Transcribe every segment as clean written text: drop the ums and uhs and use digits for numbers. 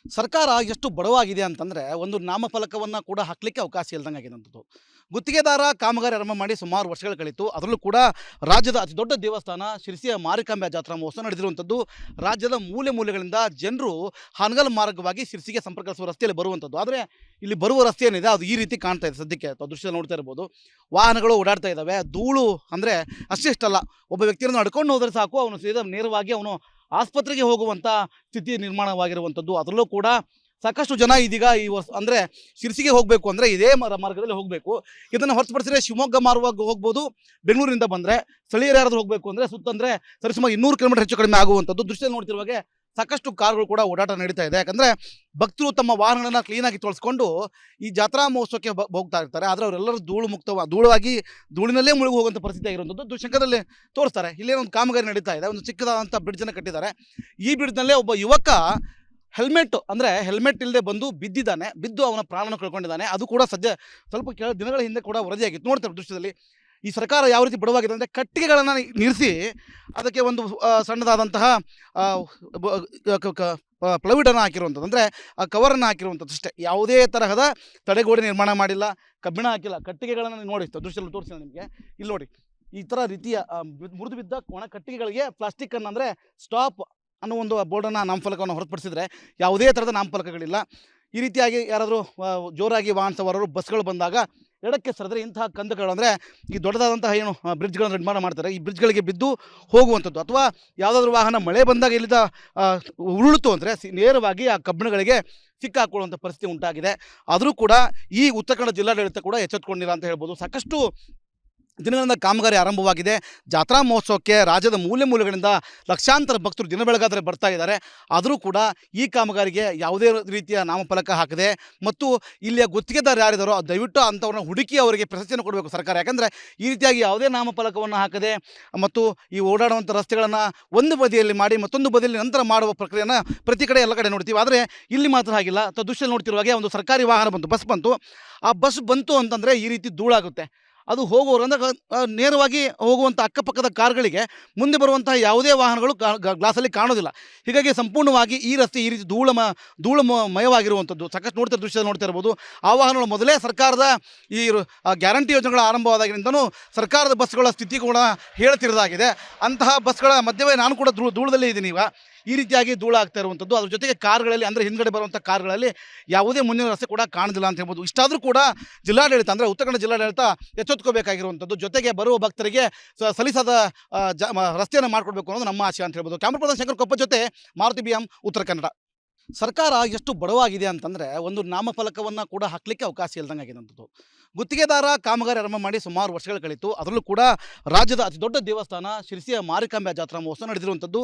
ಸರ್ಕಾರ ಎಷ್ಟು ಬಡವಾಗಿದೆ ಅಂತಂದರೆ ಒಂದು ನಾಮಫಲಕವನ್ನು ಕೂಡ ಹಾಕಲಿಕ್ಕೆ ಅವಕಾಶ ಇಲ್ದಂಗೆ ಆಗಿದಂಥದ್ದು. ಗುತ್ತಿಗೆದಾರ ಕಾಮಗಾರಿ ಆರಂಭ ಮಾಡಿ ಸುಮಾರು ವರ್ಷಗಳು ಕಳೀತು. ಅದರಲ್ಲೂ ಕೂಡ ರಾಜ್ಯದ ಅತಿ ದೊಡ್ಡ ದೇವಸ್ಥಾನ ಶಿರಸಿಯ ಮಾರಿಕಾಂಬೆ ಜಾತ್ರಾ ಮಹೋತ್ಸವ ನಡೆದಿರುವಂಥದ್ದು. ರಾಜ್ಯದ ಮೂಲೆ ಮೂಲೆಗಳಿಂದ ಜನರು ಹಾನಗಲ್ ಮಾರ್ಗವಾಗಿ ಶಿರಸಿಗೆ ಸಂಪರ್ಕಿಸುವ ರಸ್ತೆಯಲ್ಲಿ ಬರುವಂಥದ್ದು. ಆದರೆ ಇಲ್ಲಿ ಬರುವ ರಸ್ತೆ ಏನಿದೆ ಅದು ಈ ರೀತಿ ಕಾಣ್ತಾ ಇದೆ. ಸದ್ಯಕ್ಕೆ ದೃಶ್ಯದಲ್ಲಿ ನೋಡ್ತಾ ಇರ್ಬೋದು, ವಾಹನಗಳು ಓಡಾಡ್ತಾ ಇದ್ದಾವೆ. ಧೂಳು ಅಂದರೆ ಅಷ್ಟಿಷ್ಟಲ್ಲ, ಒಬ್ಬ ವ್ಯಕ್ತಿಯನ್ನು ನಡ್ಕೊಂಡು ಹೋದರೆ ಸಾಕು, ಅವನು ಸೀದಾ ನೇರವಾಗಿ ಅವನು ಆಸ್ಪತ್ರೆಗೆ ಹೋಗುವಂಥ ಸ್ಥಿತಿ ನಿರ್ಮಾಣವಾಗಿರುವಂಥದ್ದು. ಅದರಲ್ಲೂ ಕೂಡ ಸಾಕಷ್ಟು ಜನ ಇದೀಗ ಈ ಅಂದರೆ ಶಿರಸಿಗೆ ಹೋಗಬೇಕು ಅಂದರೆ ಇದೇ ಮಾರ್ಗದಲ್ಲಿ ಹೋಗಬೇಕು. ಇದನ್ನು ಹೊರತುಪಡಿಸಿದರೆ ಶಿವಮೊಗ್ಗ ಮಾರ್ಗವಾಗಿ ಹೋಗ್ಬೋದು. ಬೆಂಗಳೂರಿಂದ ಬಂದರೆ ಸ್ಥಳೀಯರು ಯಾರಾದರೂ ಹೋಗಬೇಕು ಅಂದರೆ ಸುತ್ತಂದರೆ ಸರಿಸುಮಾರು 200 ಕಿಲೋಮೀಟರ್ ಹೆಚ್ಚು ಕಡಿಮೆ ಆಗುವಂಥದ್ದು. ದೃಶ್ಯದಲ್ಲಿ ನೋಡ್ತಿರುವಾಗೆ ಸಾಕಷ್ಟು ಕಾರುಗಳು ಕೂಡ ಓಡಾಟ ನಡೀತಾ ಇದೆ. ಯಾಕಂದರೆ ಭಕ್ತರು ತಮ್ಮ ವಾಹನಗಳನ್ನು ಕ್ಲೀನಾಗಿ ತೊಳೆಸ್ಕೊಂಡು ಈ ಜಾತ್ರಾ ಮಹೋತ್ಸವಕ್ಕೆ ಹೋಗ್ತಾ ಇರ್ತಾರೆ. ಆದರೆ ಅವರೆಲ್ಲರೂ ಧೂಳಿನಲ್ಲೇ ಮುಳುಗಿ ಹೋಗುವಂಥ ಪರಿಸ್ಥಿತಿ ಆಗಿರುವಂಥದ್ದು ದೃಶ್ಯದಲ್ಲಿ ತೋರಿಸ್ತಾರೆ. ಇಲ್ಲೇ ಒಂದು ಕಾಮಗಾರಿ ನಡೀತಾ ಇದೆ. ಒಂದು ಚಿಕ್ಕದಾದಂಥ ಬ್ರಿಡ್ಜನ್ನು ಕಟ್ಟಿದ್ದಾರೆ. ಈ ಬ್ರಿಡ್ಜ್ನಲ್ಲೇ ಒಬ್ಬ ಯುವಕ ಹೆಲ್ಮೆಟ್ ಇಲ್ಲದೆ ಬಿದ್ದು ಅವನ ಪ್ರಾಣವನ್ನು ಕಳ್ಕೊಂಡಿದ್ದಾನೆ. ಅದು ಕೂಡ ಸ್ವಲ್ಪ ದಿನಗಳ ಹಿಂದೆ ಕೂಡ ವರದಿಯಾಗಿತ್ತು. ನೋಡ್ತಾರೆ ದೃಶ್ಯದಲ್ಲಿ ಈ ಸರ್ಕಾರ ಯಾವ ರೀತಿ ಬಡವಾಗಿದೆ ಅಂದರೆ ಕಟ್ಟಿಗೆಗಳನ್ನು ನಿಲ್ಲಿಸಿ ಅದಕ್ಕೆ ಒಂದು ಸಣ್ಣದಾದಂತಹ ಪ್ಲವಿಡನ್ನು ಹಾಕಿರುವಂಥದ್ದು, ಅಂದರೆ ಕವರನ್ನು ಹಾಕಿರುವಂಥದ್ದು ಅಷ್ಟೇ. ಯಾವುದೇ ತರಹದ ತಡೆಗೋಡೆ ನಿರ್ಮಾಣ ಮಾಡಿಲ್ಲ, ಕಬ್ಬಿಣ ಹಾಕಿಲ್ಲ. ಕಟ್ಟಿಗೆಗಳನ್ನು ನೋಡಿ ದೃಶ್ಯದಲ್ಲಿ ತೋರಿಸಿಲ್ಲ ನಿಮಗೆ. ಇಲ್ಲಿ ನೋಡಿ, ಈ ಥರ ರೀತಿಯ ಮುರಿದು ಬಿದ್ದ ಒಣ ಕಟ್ಟಿಗೆಗಳಿಗೆ ಪ್ಲಾಸ್ಟಿಕ್ಕನ್ನು ಅಂದರೆ ಸ್ಟಾಪ್ ಅನ್ನೋ ಒಂದು ಬೋರ್ಡನ್ನು ನಾಮಫಲಕವನ್ನು ಹೊರತುಪಡಿಸಿದರೆ ಯಾವುದೇ ಥರದ ನಾಮಫಲಕಗಳಿಲ್ಲ. ಈ ರೀತಿಯಾಗಿ ಯಾರಾದರೂ ಜೋರಾಗಿ ವಾಹನ ಸವಾರರು ಬಸ್ಗಳು ಬಂದಾಗ ಎಡಕ್ಕೆ ಸರಿದರೆ ಇಂತಹ ಕಂದಕಗಳು, ಅಂದರೆ ಈ ದೊಡ್ಡದಾದಂತಹ ಬ್ರಿಡ್ಜ್ಗಳನ್ನು ನಿರ್ಮಾಣ ಮಾಡ್ತಾರೆ, ಈ ಬ್ರಿಡ್ಜ್ಗಳಿಗೆ ಬಿದ್ದು ಹೋಗುವಂಥದ್ದು. ಅಥವಾ ಯಾವುದಾದ್ರೂ ವಾಹನ ಮಳೆ ಬಂದಾಗ ಇಲ್ಲಿಂದ ಉರುಳಿತು ಅಂದರೆ ನೇರವಾಗಿ ಆ ಕಬ್ಬಿಣಗಳಿಗೆ ಸಿಕ್ಕಾಕೊಳ್ಳುವಂಥ ಪರಿಸ್ಥಿತಿ ಉಂಟಾಗಿದೆ. ಆದರೂ ಕೂಡ ಈ ಉತ್ತರ ಕನ್ನಡ ಜಿಲ್ಲಾಡಳಿತ ಕೂಡ ಎಚ್ಚೆತ್ತುಕೊಂಡಿಲ್ಲ ಅಂತ ಹೇಳ್ಬೋದು. ಸಾಕಷ್ಟು ದಿನಗಳಿಂದ ಕಾಮಗಾರಿ ಆರಂಭವಾಗಿದೆ. ಜಾತ್ರಾ ಮಹೋತ್ಸವಕ್ಕೆ ರಾಜ್ಯದ ಮೂಲೆ ಮೂಲೆಗಳಿಂದ ಲಕ್ಷಾಂತರ ಭಕ್ತರು ದಿನ ಬೆಳಗಾದರೆ ಬರ್ತಾ ಇದ್ದಾರೆ. ಆದರೂ ಕೂಡ ಈ ಕಾಮಗಾರಿಗೆ ಯಾವುದೇ ರೀತಿಯ ನಾಮಫಲಕ ಹಾಕದೆ ಮತ್ತು ಇಲ್ಲಿಯ ಗುತ್ತಿಗೆದಾರ ಯಾರಿದ್ದಾರೋ ದಯವಿಟ್ಟು ಅಂಥವ್ರನ್ನ ಹುಡುಕಿ ಅವರಿಗೆ ಪ್ರಶಸ್ತಿಯನ್ನು ಕೊಡಬೇಕು ಸರ್ಕಾರ. ಯಾಕಂದರೆ ಈ ರೀತಿಯಾಗಿ ಯಾವುದೇ ನಾಮಫಲಕವನ್ನು ಹಾಕದೆ ಮತ್ತು ಈ ಓಡಾಡುವಂಥ ರಸ್ತೆಗಳನ್ನು ಒಂದು ಬದಿಯಲ್ಲಿ ಮಾಡಿ ಮತ್ತೊಂದು ಬದಿಯಲ್ಲಿ ನಂತರ ಮಾಡುವ ಪ್ರಕ್ರಿಯೆಯನ್ನು ಪ್ರತಿ ಕಡೆ ಎಲ್ಲ ಕಡೆ ನೋಡ್ತೀವಿ. ಆದರೆ ಇಲ್ಲಿ ಮಾತ್ರ ಹಾಗಿಲ್ಲ. ದೃಶ್ಯದಲ್ಲಿ ನೋಡ್ತಿರುವಾಗೆ ಒಂದು ಸರ್ಕಾರಿ ವಾಹನ ಬಸ್ ಬಂತು. ಆ ಬಸ್ ಬಂತು ಅಂತಂದರೆ ಈ ರೀತಿ ಧೂಳಾಗುತ್ತೆ. ಅದು ಹೋಗೋರು ಅಂದರೆ ನೇರವಾಗಿ ಹೋಗುವಂಥ ಅಕ್ಕಪಕ್ಕದ ಕಾರ್ಗಳಿಗೆ ಮುಂದೆ ಬರುವಂತಹ ಯಾವುದೇ ವಾಹನಗಳು ಗ್ಲಾಸಲ್ಲಿ ಕಾಣೋದಿಲ್ಲ. ಹೀಗಾಗಿ ಸಂಪೂರ್ಣವಾಗಿ ಈ ರಸ್ತೆ ಈ ರೀತಿ ಮಯವಾಗಿರುವಂಥದ್ದು ಸಾಕಷ್ಟು ದೃಶ್ಯ ನೋಡ್ತಾ ಇರ್ಬೋದು. ಆ ವಾಹನಗಳು ಮೊದಲೇ ಸರ್ಕಾರದ ಈ ಗ್ಯಾರಂಟಿ ಯೋಜನೆಗಳ ಆರಂಭವಾದಾಗಿನಿಂದನೂ ಸರ್ಕಾರದ ಬಸ್ಗಳ ಸ್ಥಿತಿ ಕೂಡ ಹೇಳ್ತಿರೋದಾಗಿದೆ. ಅಂತಹ ಬಸ್ಗಳ ಮಧ್ಯವೇ ನಾನು ಕೂಡ ಧೂಳದಲ್ಲೇ ಇದ್ದೀನಿ. ಈ ರೀತಿಯಾಗಿ ಧೂಳು ಆಗ್ತಾ ಇರುವಂಥದ್ದು. ಅದ್ರ ಜೊತೆಗೆ ಕಾರ್ಗಳಲ್ಲಿ, ಅಂದರೆ ಹಿಂದ್ಗಡೆ ಬರುವಂಥ ಕಾರ್ಗಳಲ್ಲಿ ಯಾವುದೇ ಮುಂದಿನ ರಸ್ತೆ ಕೂಡ ಕಾಣೋದಿಲ್ಲ ಅಂತ ಹೇಳ್ಬೋದು. ಇಷ್ಟಾದರೂ ಕೂಡ ಜಿಲ್ಲಾಡಳಿತ, ಅಂದರೆ ಉತ್ತರ ಕನ್ನಡ ಜಿಲ್ಲಾಡಳಿತ ಎಚ್ಚೆತ್ತುಕೋಬೇಕಾಗಿರುವಂಥದ್ದು. ಜೊತೆಗೆ ಬರುವ ಭಕ್ತರಿಗೆ ಸಲೀಸಾದ ರಸ್ತೆಯನ್ನು ಮಾಡಿಕೊಡ್ಬೇಕು ಅನ್ನೋದು ನಮ್ಮ ಆಶೆ ಅಂತ ಹೇಳ್ಬೋದು. ಕ್ಯಾಮರಾ ಪರ್ಸನ್ ಶಂಕರ್ ಕೊಪ್ಪ ಜೊತೆ ಮಾರುತಿ BM, ಉತ್ತರ ಕನ್ನಡ. ಸರ್ಕಾರ ಎಷ್ಟು ಬಡವಾಗಿದೆ ಅಂತಂದರೆ ಒಂದು ನಾಮಫಲಕವನ್ನು ಕೂಡ ಹಾಕಲಿಕ್ಕೆ ಅವಕಾಶ ಇಲ್ದಂಗೆ ಆಗಿದಂಥದ್ದು. ಗುತ್ತಿಗೆದಾರ ಕಾಮಗಾರಿ ಆರಂಭ ಮಾಡಿ ಸುಮಾರು ವರ್ಷಗಳು ಕಳೀತು. ಅದರಲ್ಲೂ ಕೂಡ ರಾಜ್ಯದ ಅತಿ ದೊಡ್ಡ ದೇವಸ್ಥಾನ ಶಿರಸಿಯ ಮಾರಿಕಾಂಬೆ ಜಾತ್ರಾ ಮಹೋತ್ಸವ ನಡೆದಿರುವಂಥದ್ದು.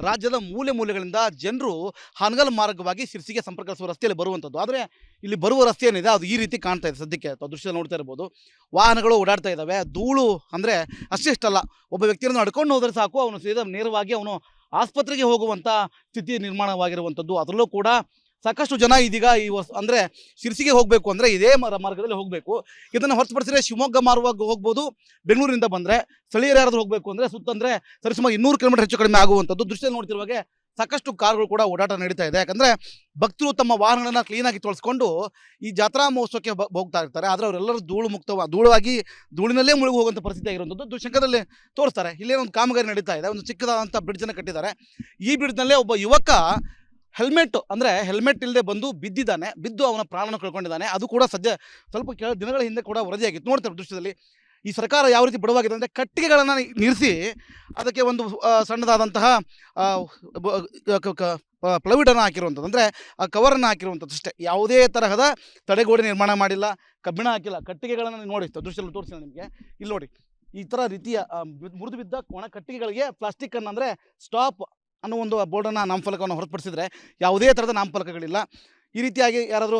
ರಾಜ್ಯದ ಮೂಲೆ ಮೂಲೆಗಳಿಂದ ಜನರು ಹಾನಗಲ್ ಮಾರ್ಗವಾಗಿ ಶಿರಸಿಗೆ ಸಂಪರ್ಕಿಸುವ ರಸ್ತೆಯಲ್ಲಿ ಬರುವಂಥದ್ದು. ಆದರೆ ಇಲ್ಲಿ ಬರುವ ರಸ್ತೆ ಏನಿದೆ ಅದು ಈ ರೀತಿ ಕಾಣ್ತಾ ಇದೆ. ಸದ್ಯಕ್ಕೆ ದೃಶ್ಯದಲ್ಲಿ ನೋಡ್ತಾ ಇರ್ಬೋದು, ವಾಹನಗಳು ಓಡಾಡ್ತಾ ಇದ್ದಾವೆ. ಧೂಳು ಅಂದರೆ ಅಷ್ಟಿಷ್ಟಲ್ಲ, ಒಬ್ಬ ವ್ಯಕ್ತಿಯನ್ನು ನಡ್ಕೊಂಡು ಹೋದರೆ ಸಾಕು, ಅವನು ಸೀದಾ ನೇರವಾಗಿ ಅವನು ಆಸ್ಪತ್ರೆಗೆ ಹೋಗುವಂಥ ಸ್ಥಿತಿ ನಿರ್ಮಾಣವಾಗಿರುವಂಥದ್ದು. ಅದರಲ್ಲೂ ಕೂಡ ಸಾಕಷ್ಟು ಜನ ಇದೀಗ ಅಂದರೆ ಶಿರಸಿಗೆ ಹೋಗಬೇಕು ಅಂದರೆ ಇದೇ ಮಾರ್ಗದಲ್ಲಿ ಹೋಗಬೇಕು. ಇದನ್ನು ಹೊರತುಪಡಿಸಿದರೆ ಶಿವಮೊಗ್ಗ ಮಾರ್ಗವಾಗಿ ಹೋಗ್ಬೋದು. ಬೆಂಗಳೂರಿಂದ ಬಂದರೆ ಸ್ಥಳೀಯರು ಯಾರಾದರೂ ಹೋಗಬೇಕು ಅಂದರೆ ಸುತ್ತಂದರೆ ಸರಿಸುಮಾರು 200 ಕಿಲೋಮೀಟರ್ ಹೆಚ್ಚು ಕಡಿಮೆ ಆಗುವಂಥದ್ದು. ದೃಶ್ಯದಲ್ಲಿ ನೋಡ್ತಿರುವಾಗೆ ಸಾಕಷ್ಟು ಕಾರುಗಳು ಕೂಡ ಓಡಾಟ ನಡೀತಾ ಇದೆ. ಯಾಕಂದರೆ ಭಕ್ತರು ತಮ್ಮ ವಾಹನಗಳನ್ನು ಕ್ಲೀನಾಗಿ ತೊಳೆಸ್ಕೊಂಡು ಈ ಜಾತ್ರಾ ಮಹೋತ್ಸವಕ್ಕೆ ಹೋಗ್ತಾ ಇರ್ತಾರೆ. ಆದರೆ ಅವರೆಲ್ಲರೂ ಧೂಳಿನಲ್ಲೇ ಮುಳುಗಿ ಹೋಗುವಂಥ ಪರಿಸ್ಥಿತಿ ಆಗಿರುವಂಥದ್ದು ದೃಶ್ಯದಲ್ಲಿ ತೋರಿಸ್ತಾರೆ. ಇಲ್ಲೇ ಒಂದು ಕಾಮಗಾರಿ ನಡೀತಾ ಇದೆ. ಒಂದು ಚಿಕ್ಕದಾದಂಥ ಬ್ರಿಡ್ಜನ್ನು ಕಟ್ಟಿದ್ದಾರೆ. ಈ ಬ್ರಿಡ್ಜ್ನಲ್ಲೇ ಒಬ್ಬ ಯುವಕ ಹೆಲ್ಮೆಟ್ ಇಲ್ಲದೆ ಬಿದ್ದು ಅವನ ಪ್ರಾಣವನ್ನು ಕಳ್ಕೊಂಡಿದ್ದಾನೆ. ಅದು ಕೂಡ ಸ್ವಲ್ಪ ದಿನಗಳ ಹಿಂದೆ ಕೂಡ ವರದಿಯಾಗಿತ್ತು. ನೋಡ್ತಾರೆ ದೃಶ್ಯದಲ್ಲಿ ಈ ಸರ್ಕಾರ ಯಾವ ರೀತಿ ಬಡವಾಗಿದೆ ಅಂದರೆ ಕಟ್ಟಿಗೆಗಳನ್ನು ನಿಲ್ಲಿಸಿ ಅದಕ್ಕೆ ಒಂದು ಸಣ್ಣದಾದಂತಹ ಪ್ಲವಿಡನ್ನು ಹಾಕಿರುವಂಥದ್ದು, ಅಂದರೆ ಕವರನ್ನು ಹಾಕಿರುವಂಥದ್ದು ಅಷ್ಟೇ. ಯಾವುದೇ ತರಹದ ತಡೆಗೋಡೆ ನಿರ್ಮಾಣ ಮಾಡಿಲ್ಲ, ಕಬ್ಬಿಣ ಹಾಕಿಲ್ಲ. ಕಟ್ಟಿಗೆಗಳನ್ನು ನೋಡಿ ದೃಶ್ಯದಲ್ಲಿ ತೋರಿಸಿಲ್ಲ ನಿಮಗೆ. ಇಲ್ಲಿ ನೋಡಿ, ಈ ಥರ ರೀತಿಯ ಮುರಿದು ಬಿದ್ದ ಒಣ ಕಟ್ಟಿಗೆಗಳಿಗೆ ಪ್ಲಾಸ್ಟಿಕ್ಕನ್ನು, ಅಂದರೆ ಸ್ಟಾಪ್ ಅನ್ನೋ ಒಂದು ಬೋರ್ಡನ್ನು ನಾಮಫಲಕವನ್ನು ಹೊರತುಪಡಿಸಿದರೆ ಯಾವುದೇ ಥರದ ನಾಮಫಲಕಗಳಿಲ್ಲ. ಈ ರೀತಿಯಾಗಿ ಯಾರಾದರೂ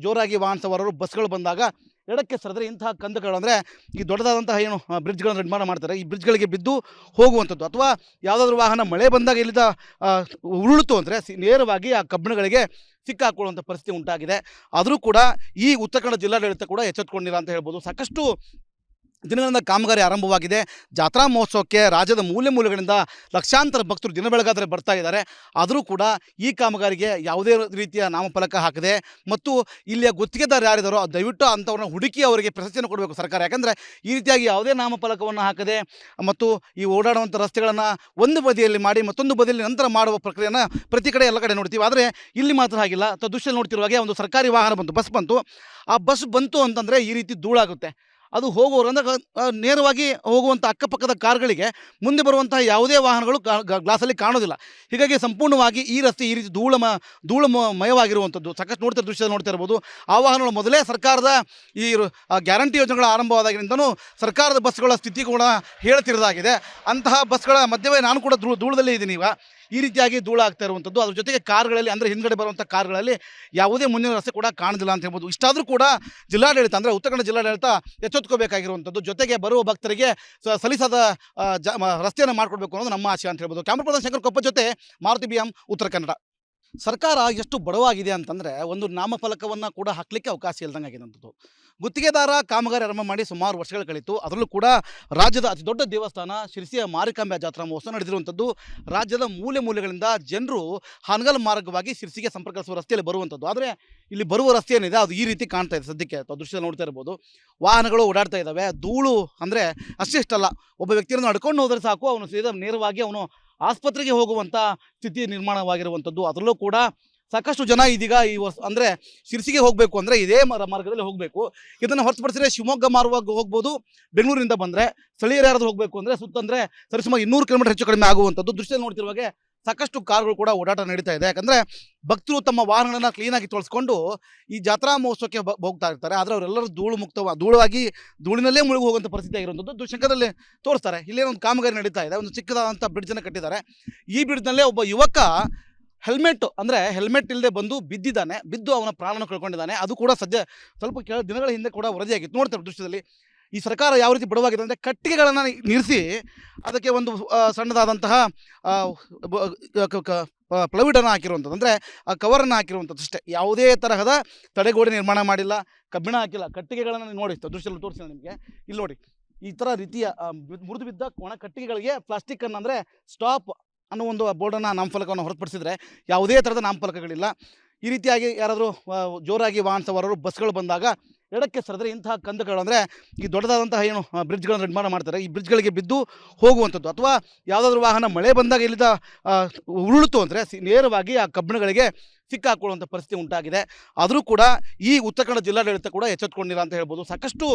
ಜೋರಾಗಿ ವಾಹನ ಸವಾರರು ಬಸ್ಗಳು ಬಂದಾಗ ಎಡಕ್ಕೆ ಸರಿದರೆ ಇಂತಹ ಕಂದಕಗಳು, ಅಂದರೆ ಈ ದೊಡ್ಡದಾದಂತಹ ಬ್ರಿಡ್ಜ್ಗಳನ್ನು ನಿರ್ಮಾಣ ಮಾಡ್ತಾರೆ, ಈ ಬ್ರಿಡ್ಜ್ಗಳಿಗೆ ಬಿದ್ದು ಹೋಗುವಂಥದ್ದು. ಅಥವಾ ಯಾವುದಾದ್ರೂ ವಾಹನ ಮಳೆ ಬಂದಾಗ ಇಲ್ಲಿಂದ ಉರುಳಿತು ಅಂದರೆ ನೇರವಾಗಿ ಆ ಕಬ್ಬಿಣಗಳಿಗೆ ಸಿಕ್ಕಾಕೊಳ್ಳುವಂಥ ಪರಿಸ್ಥಿತಿ ಉಂಟಾಗಿದೆ. ಆದರೂ ಕೂಡ ಈ ಉತ್ತರ ಕನ್ನಡ ಜಿಲ್ಲಾಡಳಿತ ಕೂಡ ಎಚ್ಚೆತ್ತುಕೊಂಡಿಲ್ಲ ಅಂತ ಹೇಳ್ಬೋದು. ಸಾಕಷ್ಟು ದಿನಗಳಿಂದ ಕಾಮಗಾರಿ ಆರಂಭವಾಗಿದೆ. ಜಾತ್ರಾ ಮಹೋತ್ಸವಕ್ಕೆ ರಾಜ್ಯದ ಮೂಲೆ ಮೂಲೆಗಳಿಂದ ಲಕ್ಷಾಂತರ ಭಕ್ತರು ದಿನ ಬೆಳಗಾದರೆ ಬರ್ತಾ ಇದ್ದಾರೆ. ಆದರೂ ಕೂಡ ಈ ಕಾಮಗಾರಿಗೆ ಯಾವುದೇ ರೀತಿಯ ನಾಮಫಲಕ ಹಾಕದೆ ಮತ್ತು ಇಲ್ಲಿಯ ಗುತ್ತಿಗೆದಾರರು ಯಾರಿದ್ದಾರೋ ದಯವಿಟ್ಟು ಅಂಥವ್ರನ್ನ ಹುಡುಕಿ ಅವರಿಗೆ ಪ್ರಶಸ್ತಿಯನ್ನು ಕೊಡಬೇಕು ಸರ್ಕಾರ. ಯಾಕಂದರೆ ಈ ರೀತಿಯಾಗಿ ಯಾವುದೇ ನಾಮಫಲಕವನ್ನು ಹಾಕದೆ ಮತ್ತು ಈ ಓಡಾಡುವಂಥ ರಸ್ತೆಗಳನ್ನು ಒಂದು ಬದಿಯಲ್ಲಿ ಮಾಡಿ ಮತ್ತೊಂದು ಬದಿಯಲ್ಲಿ ನಂತರ ಮಾಡುವ ಪ್ರಕ್ರಿಯೆಯನ್ನು ಪ್ರತಿ ಕಡೆ ಎಲ್ಲ ಕಡೆ ನೋಡ್ತೀವಿ. ಆದರೆ ಇಲ್ಲಿ ಮಾತ್ರ ಹಾಗಿಲ್ಲ. ದೃಶ್ಯ ನೋಡ್ತಿರುವ ಹಾಗೆ ಒಂದು ಸರ್ಕಾರಿ ವಾಹನ ಬಂತು, ಬಸ್ ಬಂತು. ಆ ಬಸ್ ಬಂತು ಅಂತಂದರೆ ಈ ರೀತಿ ಧೂಳಾಗುತ್ತೆ. ಅದು ಹೋಗೋರು ಅಂದರೆ ನೇರವಾಗಿ ಹೋಗುವಂಥ ಅಕ್ಕಪಕ್ಕದ ಕಾರ್ಗಳಿಗೆ ಮುಂದೆ ಬರುವಂತಹ ಯಾವುದೇ ವಾಹನಗಳು ಗ್ಲಾಸಲ್ಲಿ ಕಾಣೋದಿಲ್ಲ. ಹೀಗಾಗಿ ಸಂಪೂರ್ಣವಾಗಿ ಈ ರಸ್ತೆ ಈ ರೀತಿ ಧೂಳುಮಯವಾಗಿರುವಂಥದ್ದು ಸಾಕಷ್ಟು ದೃಶ್ಯ ನೋಡ್ತಾ ಇರ್ಬೋದು. ಆ ವಾಹನಗಳು ಮೊದಲೇ ಸರ್ಕಾರದ ಈ ಗ್ಯಾರಂಟಿ ಯೋಜನೆಗಳ ಆರಂಭವಾದಾಗಿನಿಂದನೂ ಸರ್ಕಾರದ ಬಸ್ಗಳ ಸ್ಥಿತಿ ಕೂಡ ಹೇಳ್ತಿರೋದಾಗಿದೆ. ಅಂತಹ ಬಸ್ಗಳ ಮಧ್ಯವೇ ನಾನು ಕೂಡ ಧೂಳದಲ್ಲೇ ಇದ್ದೀನಿ. ಈ ರೀತಿಯಾಗಿ ಧೂಳಾಗ್ತಾ ಇರುವಂಥದ್ದು. ಅದ್ರ ಜೊತೆಗೆ ಕಾರ್ಗಳಲ್ಲಿ ಅಂದರೆ ಹಿಂದ್ಗಡೆ ಬರುವಂಥ ಕಾರ್ಗಳಲ್ಲಿ ಯಾವುದೇ ಮುಂದಿನ ರಸ್ತೆ ಕೂಡ ಕಾಣೋದಿಲ್ಲ ಅಂತ ಹೇಳ್ಬೋದು. ಇಷ್ಟಾದರೂ ಕೂಡ ಜಿಲ್ಲಾಡಳಿತ ಅಂದರೆ ಉತ್ತರ ಕನ್ನಡ ಜಿಲ್ಲಾಡಳಿತ ಎಚ್ಚೆತ್ತುಕೋಬೇಕಾಗಿರುವಂಥದ್ದು. ಜೊತೆಗೆ ಬರುವ ಭಕ್ತರಿಗೆ ಸಲೀಸಾದ ರಸ್ತೆಯನ್ನು ಮಾಡಿಕೊಡ್ಬೇಕು ಅನ್ನೋದು ನಮ್ಮ ಆಶಯ ಅಂತ ಹೇಳ್ಬೋದು. ಕ್ಯಾಮ್ರಾ ಪರ್ಸನ್ ಶಂಕರ್ ಕೊಪ್ಪ ಜೊತೆ ಮಾರುತಿ BM, ಉತ್ತರ ಕನ್ನಡ. ಸರ್ಕಾರ ಎಷ್ಟು ಬಡವಾಗಿದೆ ಅಂತಂದರೆ ಒಂದು ನಾಮಫಲಕವನ್ನು ಕೂಡ ಹಾಕಲಿಕ್ಕೆ ಅವಕಾಶ ಇಲ್ದಂಗೆ ಆಗಿದಂಥದ್ದು. ಗುತ್ತಿಗೆದಾರ ಕಾಮಗಾರಿ ಆರಂಭ ಮಾಡಿ ಸುಮಾರು ವರ್ಷಗಳು ಕಳೀತು. ಅದರಲ್ಲೂ ಕೂಡ ರಾಜ್ಯದ ಅತಿ ದೊಡ್ಡ ದೇವಸ್ಥಾನ ಶಿರಸಿಯ ಮಾರಿಕಾಂಬೆ ಜಾತ್ರಾ ಮಹೋತ್ಸವ ನಡೆದಿರುವಂಥದ್ದು. ರಾಜ್ಯದ ಮೂಲೆ ಮೂಲೆಗಳಿಂದ ಜನರು ಹಾನಗಲ್ ಮಾರ್ಗವಾಗಿ ಶಿರಸಿಗೆ ಸಂಪರ್ಕಿಸುವ ರಸ್ತೆಯಲ್ಲಿ ಬರುವಂಥದ್ದು. ಆದರೆ ಇಲ್ಲಿ ಬರುವ ರಸ್ತೆ ಏನಿದೆ ಅದು ಈ ರೀತಿ ಕಾಣ್ತಾ ಇದೆ ಸದ್ಯಕ್ಕೆ. ದೃಶ್ಯ ನೋಡ್ತಾ ಇರ್ಬೋದು. ವಾಹನಗಳು ಓಡಾಡ್ತಾ ಇದ್ದಾವೆ. ಧೂಳು ಅಂದರೆ ಅಷ್ಟಿಷ್ಟಲ್ಲ, ಒಬ್ಬ ವ್ಯಕ್ತಿಯನ್ನು ನಡ್ಕೊಂಡು ಹೋದರೆ ಸಾಕು ಅವನು ಸೀದಾ ನೇರವಾಗಿ ಅವನು ಆಸ್ಪತ್ರೆಗೆ ಹೋಗುವಂಥ ಸ್ಥಿತಿ ನಿರ್ಮಾಣವಾಗಿರುವಂಥದ್ದು. ಅದರಲ್ಲೂ ಕೂಡ ಸಾಕಷ್ಟು ಜನ ಇದೀಗ ಅಂದರೆ ಶಿರಸಿಗೆ ಹೋಗಬೇಕು ಅಂದರೆ ಇದೇ ಮಾರ್ಗದಲ್ಲಿ ಹೋಗಬೇಕು. ಇದನ್ನು ಹೊರತುಪಡಿಸಿದ್ರೆ ಶಿವಮೊಗ್ಗ ಮಾರ್ಗವಾಗಿ ಹೋಗ್ಬೋದು. ಬೆಂಗಳೂರಿಂದ ಬಂದರೆ ಸ್ಥಳೀಯರು ಯಾರಾದರೂ ಹೋಗಬೇಕು ಅಂದರೆ ಸುತ್ತಂದರೆ ಸರಿಸುಮಾರು 200 ಕಿಲೋಮೀಟರ್ ಹೆಚ್ಚು ಕಡಿಮೆ ಆಗುವಂಥದ್ದು. ದೃಶ್ಯ ನೋಡ್ತಿರುವಾಗೆ ಸಾಕಷ್ಟು ಕಾರ್ಗಳು ಕೂಡ ಓಡಾಟ ನಡೀತಾ ಇದೆ. ಯಾಕಂದರೆ ಭಕ್ತರು ತಮ್ಮ ವಾಹನಗಳನ್ನು ಕ್ಲೀನಾಗಿ ತೊಳೆಸ್ಕೊಂಡು ಈ ಜಾತ್ರಾ ಮಹೋತ್ಸವಕ್ಕೆ ಹೋಗ್ತಾ ಇರ್ತಾರೆ. ಆದರೆ ಅವರೆಲ್ಲರೂ ಧೂಳಿನಲ್ಲೇ ಮುಳುಗಿ ಹೋಗುವಂಥ ಪರಿಸ್ಥಿತಿ ಆಗಿರುವಂಥದ್ದು ಶಂಕರದಲ್ಲಿ ತೋರಿಸ್ತಾರೆ. ಇಲ್ಲೇ ಒಂದು ಕಾಮಗಾರಿ ನಡೀತಾ ಇದೆ. ಒಂದು ಚಿಕ್ಕದಾದಂಥ ಬ್ರಿಡ್ಜನ್ನು ಕಟ್ಟಿದ್ದಾರೆ. ಈ ಬ್ರಿಡ್ಜ್ನಲ್ಲೇ ಒಬ್ಬ ಯುವಕ ಹೆಲ್ಮೆಟ್ ಇಲ್ಲದೆ ಬಿದ್ದು ಅವನ ಪ್ರಾಣವನ್ನು ಕಳ್ಕೊಂಡಿದ್ದಾನೆ. ಅದು ಕೂಡ ಸ್ವಲ್ಪ ದಿನಗಳ ಹಿಂದೆ ಕೂಡ ವರದಿಯಾಗಿತ್ತು. ನೋಡ್ತಾರೆ ದೃಶ್ಯದಲ್ಲಿ ಈ ಸರ್ಕಾರ ಯಾವ ರೀತಿ ಬಡವಾಗಿದೆ ಅಂದರೆ ಕಟ್ಟಿಗೆಗಳನ್ನು ನಿಲ್ಲಿಸಿ ಅದಕ್ಕೆ ಒಂದು ಸಣ್ಣದಾದಂತಹ ಪ್ಲವಿಡನ್ನು ಹಾಕಿರುವಂಥದ್ದು, ಅಂದರೆ ಕವರನ್ನು ಹಾಕಿರುವಂಥದ್ದು ಅಷ್ಟೇ. ಯಾವುದೇ ತರಹದ ತಡೆಗೋಡೆ ನಿರ್ಮಾಣ ಮಾಡಿಲ್ಲ, ಕಬ್ಬಿಣ ಹಾಕಿಲ್ಲ. ಕಟ್ಟಿಗೆಗಳನ್ನು ನೋಡಿ ದೃಶ್ಯದಲ್ಲಿ ತೋರಿಸಿಲ್ಲ ನಿಮಗೆ. ಇಲ್ಲಿ ನೋಡಿ ಈ ಥರ ರೀತಿಯ ಮುರಿದು ಬಿದ್ದ ಒಣ ಕಟ್ಟಿಗೆಗಳಿಗೆ ಪ್ಲಾಸ್ಟಿಕ್ಕನ್ನು ಅಂದರೆ ಸ್ಟಾಪ್ ಅನ್ನೋ ಒಂದು ಬೋರ್ಡನ್ನು ನಾಮಫಲಕವನ್ನು ಹೊರತುಪಡಿಸಿದರೆ ಯಾವುದೇ ಥರದ ನಾಮಫಲಕಗಳಿಲ್ಲ. ಈ ರೀತಿಯಾಗಿ ಯಾರಾದರೂ ಜೋರಾಗಿ ವಾಹನ ಸವಾರರು ಬಸ್ಗಳು ಬಂದಾಗ ಎಡಕ್ಕೆ ಸರಿದ್ರೆ ಇಂತಹ ಕಂದಕಗಳು ಅಂದರೆ ಈ ದೊಡ್ಡದಾದಂತಹ ಬ್ರಿಡ್ಜ್ಗಳನ್ನು ನಿರ್ಮಾಣ ಮಾಡ್ತಾರೆ. ಈ ಬ್ರಿಡ್ಜ್ಗಳಿಗೆ ಬಿದ್ದು ಹೋಗುವಂಥದ್ದು ಅಥವಾ ಯಾವುದಾದ್ರೂ ವಾಹನ ಮಳೆ ಬಂದಾಗ ಇಲ್ಲಿಂದ ಉರುಳಿತು ಅಂದರೆ ನೇರವಾಗಿ ಆ ಕಬ್ಬಿಣಗಳಿಗೆ ಸಿಕ್ಕಾಕೊಳ್ಳುವಂಥ ಪರಿಸ್ಥಿತಿ ಉಂಟಾಗಿದೆ. ಆದರೂ ಕೂಡ ಈ ಉತ್ತರ ಕನ್ನಡ ಜಿಲ್ಲಾಡಳಿತ ಕೂಡ ಎಚ್ಚೆತ್ತುಕೊಂಡಿಲ್ಲ ಅಂತ ಹೇಳ್ಬೋದು. ಸಾಕಷ್ಟು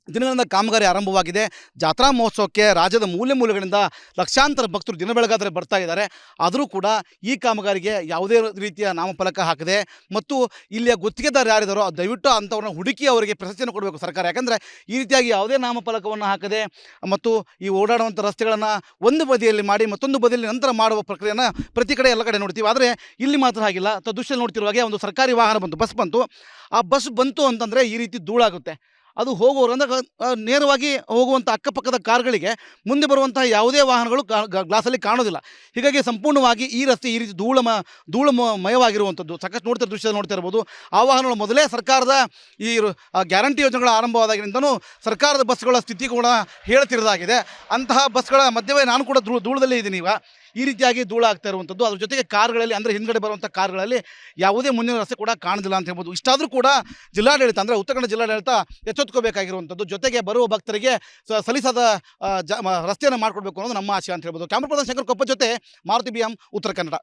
ದಿನಗಳಿಂದ ಕಾಮಗಾರಿ ಆರಂಭವಾಗಿದೆ. ಜಾತ್ರಾ ಮಹೋತ್ಸವಕ್ಕೆ ರಾಜ್ಯದ ಮೂಲೆ ಮೂಲೆಗಳಿಂದ ಲಕ್ಷಾಂತರ ಭಕ್ತರು ದಿನ ಬೆಳಗಾದರೆ ಬರ್ತಾ ಇದ್ದಾರೆ. ಆದರೂ ಕೂಡ ಈ ಕಾಮಗಾರಿಗೆ ಯಾವುದೇ ರೀತಿಯ ನಾಮಫಲಕ ಹಾಕದೆ ಮತ್ತು ಇಲ್ಲಿಯ ಗುತ್ತಿಗೆದಾರರು ಯಾರಿದ್ದಾರೋ ದಯವಿಟ್ಟು ಅಂಥವ್ರನ್ನ ಹುಡುಕಿ ಅವರಿಗೆ ಪ್ರಶಸ್ತಿಯನ್ನು ಕೊಡಬೇಕು ಸರ್ಕಾರ. ಯಾಕಂದರೆ ಈ ರೀತಿಯಾಗಿ ಯಾವುದೇ ನಾಮಫಲಕವನ್ನು ಹಾಕದೆ ಮತ್ತು ಈ ಓಡಾಡುವಂಥ ರಸ್ತೆಗಳನ್ನು ಒಂದು ಬದಿಯಲ್ಲಿ ಮಾಡಿ ಮತ್ತೊಂದು ಬದಿಯಲ್ಲಿ ನಂತರ ಮಾಡುವ ಪ್ರಕ್ರಿಯೆಯನ್ನು ಪ್ರತಿ ಕಡೆ ಎಲ್ಲ ಕಡೆ ನೋಡ್ತೀವಿ. ಆದರೆ ಇಲ್ಲಿ ಮಾತ್ರ ಹಾಗಿಲ್ಲ. ದೃಶ್ಯ ನೋಡ್ತಿರುವ ಹಾಗೆ ಒಂದು ಸರ್ಕಾರಿ ವಾಹನ ಬಂತು, ಬಸ್ ಬಂತು. ಆ ಬಸ್ ಬಂತು ಅಂತಂದರೆ ಈ ರೀತಿ ಧೂಳಾಗುತ್ತೆ. ಅದು ಹೋಗೋರು ಅಂದರೆ ನೇರವಾಗಿ ಹೋಗುವಂಥ ಅಕ್ಕಪಕ್ಕದ ಕಾರ್ಗಳಿಗೆ ಮುಂದೆ ಬರುವಂತಹ ಯಾವುದೇ ವಾಹನಗಳು ಗ್ಲಾಸಲ್ಲಿ ಕಾಣೋದಿಲ್ಲ. ಹೀಗಾಗಿ ಸಂಪೂರ್ಣವಾಗಿ ಈ ರಸ್ತೆ ಈ ರೀತಿ ಧೂಳುಮಯವಾಗಿರುವಂಥದ್ದು ಸಾಕಷ್ಟು ದೃಶ್ಯ ನೋಡ್ತಾ ಇರ್ಬೋದು. ಆ ವಾಹನಗಳು ಮೊದಲೇ ಸರ್ಕಾರದ ಈ ಗ್ಯಾರಂಟಿ ಯೋಜನೆಗಳ ಆರಂಭವಾದಾಗಿನಿಂದನೂ ಸರ್ಕಾರದ ಬಸ್ಗಳ ಸ್ಥಿತಿ ಕೂಡ ಹೇಳ್ತಿರೋದಾಗಿದೆ. ಅಂತಹ ಬಸ್ಗಳ ಮಧ್ಯವೇ ನಾನು ಕೂಡ ಧೂಳದಲ್ಲೇ ಇದ್ದೀನಿ. ಈ ರೀತಿಯಾಗಿ ಧೂಳಾಗ್ತಾ ಇರುವಂಥದ್ದು. ಅದ್ರ ಜೊತೆಗೆ ಕಾರ್ಗಳಲ್ಲಿ ಅಂದರೆ ಹಿಂದ್ಗಡೆ ಬರುವಂಥ ಕಾರ್ಗಳಲ್ಲಿ ಯಾವುದೇ ಮುಂದಿನ ರಸ್ತೆ ಕೂಡ ಕಾಣೋದಿಲ್ಲ ಅಂತ ಹೇಳ್ಬೋದು. ಇಷ್ಟಾದರೂ ಕೂಡ ಜಿಲ್ಲಾಡಳಿತ ಅಂದರೆ ಉತ್ತರ ಕನ್ನಡ ಜಿಲ್ಲಾಡಳಿತ ಎಚ್ಚೆತ್ತುಕೋಬೇಕಾಗಿರುವಂಥದ್ದು. ಜೊತೆಗೆ ಬರುವ ಭಕ್ತರಿಗೆ ಸಲೀಸಾದ ರಸ್ತೆಯನ್ನು ಮಾಡಿಕೊಡ್ಬೇಕು ಅನ್ನೋದು ನಮ್ಮ ಆಶಯ ಅಂತ ಹೇಳ್ಬೋದು. ಕ್ಯಾಮ್ರಾ ಪರ್ಸನ್ ಶಂಕರ್ ಕೊಪ್ಪ ಜೊತೆ ಮಾರುತಿ BM, ಉತ್ತರ ಕನ್ನಡ.